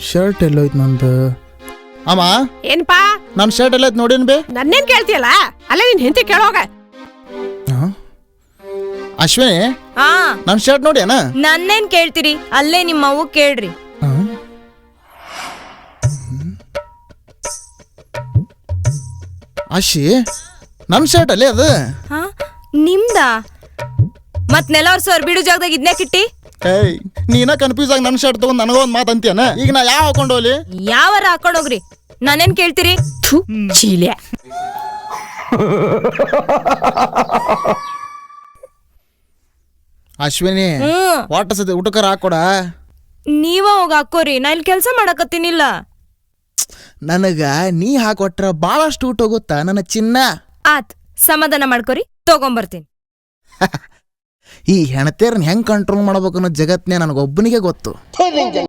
Shirt ಎಲ್ಲೋಯ್ತು ನಂದು? ಅಮ್ಮ, ಏನ್ಪಾ ನನ್ನ ಶರ್ಟ್ ಎಲ್ಲೋಯ್ತು ನೋಡೇನ್ ಬೇ? ನನ್ನೇನ್ ಕೇಳ್ತೀಯಲ್ಲ? ಅಲ್ಲ ನಿನ್ ಹೆಂಡತಿ ಕೇಳೋಗ. ಅಶ್ವಿನಿ, ಹಾ ನನ್ನ ಶರ್ಟ್ ನೋಡಿ ಅಣ್ಣ. ನನ್ನೇನ್ ಕೇಳ್ತೀರಿ, ಅಲ್ಲೇ ನಿಮ್ಮ ಅವ್ವ ಕೇಳ್ರಿ. ಅಶಿ, ನನ್ನ ಶರ್ಟ್ ಅಲ್ಲೇ ಅದು. ಹಾ ನಿಮ್ದ? ಮತ್ ನೆಲವ್ರ ಸರ್ ಬಿಡು ಜಾಗದಾಗ ಇದನ್ನೇ ಕಿಟ್ಟಿ. ಏಯ್, ನೀನ ಕನ್ಫ್ಯೂಸ್ ಆಗಿ ನನ್ನ ಶರ್ಟ್ ತಗೊಂಡ್ ನನಗೊಂದು ಮಾತು ಅಂತೀಯನ? ಈಗ ನಾ ಯಾವ ಹಾಕೊಂಡು ಹೋಗ್ಲಿ? ಯಾವಾರ ಹಾಕೊಂಡ್ ಹೋಗ್ರಿ, ನಾನೇನ್ ಕೇಳ್ತೀರಿ? ಚೀಲೆ. ಅಶ್ವಿನಿ, ವಾಟ ಸತಿ ಊಟಕ್ಕಾರ ಹಾಕೊಡ. ನೀವ ಹೋಗ ಹಾಕೋರಿ, ನಾ ಇಲ್ಲಿ ಕೆಲ್ಸ ಮಾಡಕತ್ತೀನಿಲ್ಲ. ನನಗ ನೀ ಹಾಕೊಟ್ರ ಬಾಳಷ್ಟು ಊಟ ಹೋಗುತ್ತಾ ನನ್ನ ಚಿನ್ನ? ಆತ್, ಸಮಾಧಾನ ಮಾಡ್ಕೊರಿ, ತಗೊಂಬರ್ತೀನಿ. ಈ ಹೆಣತೇರನ್ನ ಹೆಂಗ್ ಕಂಟ್ರೋಲ್ ಮಾಡ್ಬೇಕು ಅನ್ನೋ ಜಗತ್ನೇ ನನಗೊಬ್ಬನಿಗೆ ಗೊತ್ತು.